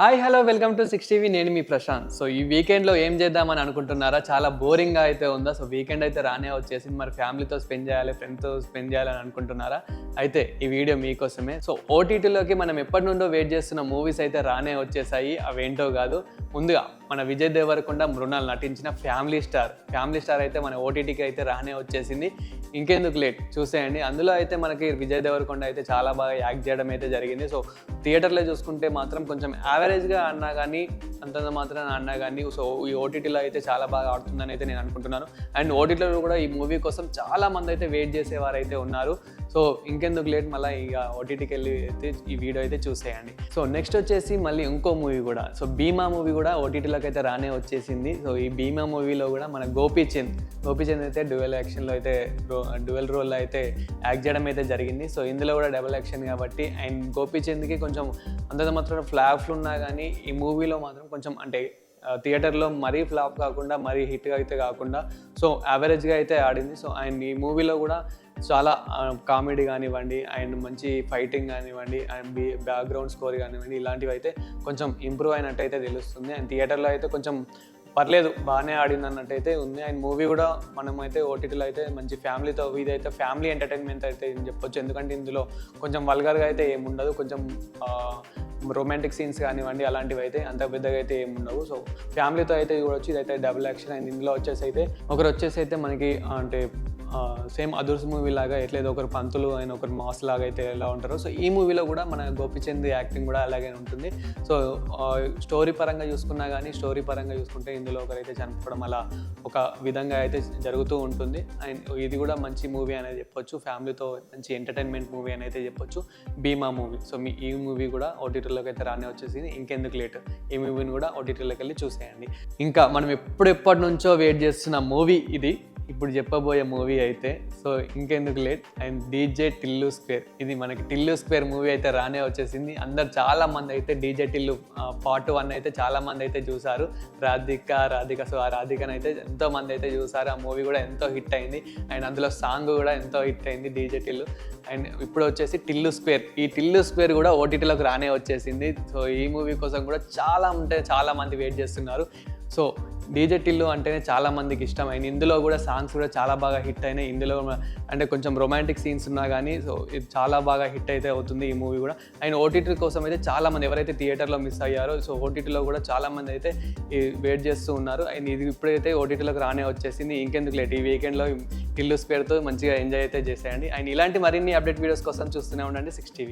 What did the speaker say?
Hi hello welcome to 6TV. నేను మీ Prashanth. So ఈ వీకెండ్లో ఏం చేద్దామని అనుకుంటున్నారా? చాలా బోరింగ్గా అయితే ఉందా? సో వీకెండ్ అయితే రానే వచ్చేసింది. మరి ఫ్యామిలీతో స్పెండ్ చేయాలి, ఫ్రెండ్తో స్పెండ్ చేయాలని అనుకుంటున్నారా? అయితే ఈ వీడియో మీకోసమే. సో ఓటీటీలోకి మనం ఎప్పటి నుండో వెయిట్ చేస్తున్న మూవీస్ అయితే రానే వచ్చేసాయి. అవేంటో కాదు, ముందుగా మన విజయ్ దేవరకొండ, మృణాల్ నటించిన ఫ్యామిలీ స్టార్ అయితే మన ఓటీటీకి అయితే రానే వచ్చేసింది. ఇంకెందుకు లేట్, చూసేయండి. అందులో అయితే మనకి విజయ్ దేవరకొండ అయితే చాలా బాగా యాక్ట్ చేయడం అయితే జరిగింది. సో థియేటర్లో చూసుకుంటే మాత్రం కొంచెం యావరేజ్గా అన్నా కానీ, అంతంత మాత్రం అన్నా కానీ, సో ఈ ఓటీటీలో అయితే చాలా బాగా ఆడుతుందని అయితే నేను అనుకుంటున్నాను. అండ్ ఓటీటీలో కూడా ఈ మూవీ కోసం చాలా మంది అయితే వెయిట్ చేసేవారు అయితే ఉన్నారు. సో ఇంకెందుకు లేట్, మళ్ళీ ఇక ఓటీటీకి వెళ్ళి అయితే ఈ వీడియో అయితే చూసేయండి. సో నెక్స్ట్ వచ్చేసి మళ్ళీ ఇంకో మూవీ కూడా, సో భీమా మూవీ కూడా ఓటీటీలోకి అయితే రానే వచ్చేసింది. సో ఈ భీమా మూవీలో కూడా మన గోపీచంద్ అయితే డ్యూయల్ రోల్లో అయితే యాక్ట్ చేయడం అయితే జరిగింది. సో ఇందులో కూడా డబుల్ యాక్షన్ కాబట్టి, అండ్ గోపీచంద్కి కొంచెం అంతంత మాత్రం ఫ్లాప్లు ఉన్నా కానీ ఈ మూవీలో మాత్రం కొంచెం అంటే థియేటర్లో మరీ ఫ్లాప్ కాకుండా, మరీ హిట్గా అయితే కాకుండా, సో యావరేజ్గా అయితే ఆడింది. సో అండ్ ఈ మూవీలో కూడా చాలా కామెడీ కానివ్వండి, అండ్ మంచి ఫైటింగ్ కానివ్వండి, అండ్ బ్యాక్గ్రౌండ్ స్కోర్ కానివ్వండి, ఇలాంటివి అయితే కొంచెం ఇంప్రూవ్ అయినట్టు అయితే తెలుస్తుంది. అండ్ థియేటర్లో అయితే కొంచెం పర్లేదు, బాగానే ఆడింది అన్నట్టయితే ఉంది. అండ్ మూవీ కూడా మనమైతే ఓటీటీలో అయితే మంచి ఫ్యామిలీతో, ఇదైతే ఫ్యామిలీ ఎంటర్టైన్మెంట్ అయితే చెప్పొచ్చు. ఎందుకంటే ఇందులో కొంచెం వల్గర్గా అయితే ఏముండదు, కొంచెం రొమాంటిక్ సీన్స్ కానివ్వండి అలాంటివి అయితే అంత పెద్దగా అయితే ఏముండవు. సో ఫ్యామిలీతో అయితే చూడొచ్చు. ఇదైతే డబుల్ యాక్షన్. అండ్ ఇందులో వచ్చేసి అయితే మనకి అంటే సేమ్ అదుర్స్ మూవీ లాగా ఎట్లయితే ఒకరు పంతులు అండ్ ఒకరు మాస్ లాగా అయితే ఎలా ఉంటారో, సో ఈ మూవీలో కూడా మన గోపీచంద్ యాక్టింగ్ కూడా అలాగే ఉంటుంది. సో స్టోరీ పరంగా చూసుకుంటే ఇందులో ఒకరైతే చనిపోవడం అలా ఒక విధంగా అయితే జరుగుతూ ఉంటుంది. అండ్ ఇది కూడా మంచి మూవీ అనేది చెప్పొచ్చు, ఫ్యామిలీతో మంచి ఎంటర్టైన్మెంట్ మూవీ అని అయితే చెప్పొచ్చు, భీమా మూవీ. సో ఈ మూవీ కూడా ఓటీటీలోకి అయితే రానే వచ్చేసింది. ఇంకెందుకు లేట్, ఈ మూవీని కూడా ఓటీటీలోకి వెళ్ళి చూసేయండి. ఇంకా మనం ఎప్పటి నుంచో వెయిట్ చేస్తున్న మూవీ ఇది, ఇప్పుడు చెప్పబోయే మూవీ అయితే. సో ఇంకెందుకు late, and DJ Tillu square, ఇది మనకి టిల్లు స్క్వేర్ మూవీ అయితే రానే వచ్చేసింది. అందరు చాలా మంది అయితే డీజే టిల్లు పార్ట్ 1 అయితే చాలా మంది అయితే చూసారు. రాధిక సో ఆ రాధికను అయితే ఎంతో మంది అయితే చూసారు. ఆ మూవీ కూడా ఎంతో హిట్ అయింది. అండ్ అందులో సాంగ్ కూడా ఎంతో హిట్ అయింది, డీజే టిల్లు. అండ్ ఇప్పుడు వచ్చేసి టిల్లు స్క్వేర్, ఈ టిల్లు స్క్వేర్ కూడా ఓటీటీలోకి రానే వచ్చేసింది. సో ఈ మూవీ కోసం కూడా చాలా మంది వెయిట్ చేస్తున్నారు. సో డీజే టిల్లు అంటేనే చాలా మందికి ఇష్టం. అండ్ ఇందులో కూడా సాంగ్స్ కూడా చాలా బాగా హిట్ అయినాయి. ఇందులో అంటే కొంచెం రొమాంటిక్ సీన్స్ ఉన్నా కానీ, సో ఇది చాలా బాగా హిట్ అయితే అవుతుంది ఈ మూవీ కూడా. అండ్ ఓటీటీ కోసం అయితే చాలామంది ఎవరైతే థియేటర్లో మిస్ అయ్యారో, సో ఓటీటీలో కూడా చాలామంది అయితే వెయిట్ చేస్తూ ఉన్నారు. అండ్ ఇది ఇప్పుడైతే ఓటీటీలోకి రానే వచ్చేసింది. ఇంకెందుకు లేట్, ఈ వీకెండ్లో టిల్లు స్క్వేర్తో మంచిగా ఎంజాయ్ అయితే చేసేయండి. అండ్ ఇలాంటి మరిన్ని అప్డేట్ వీడియోస్ కోసం చూస్తూనే ఉండండి 6TV.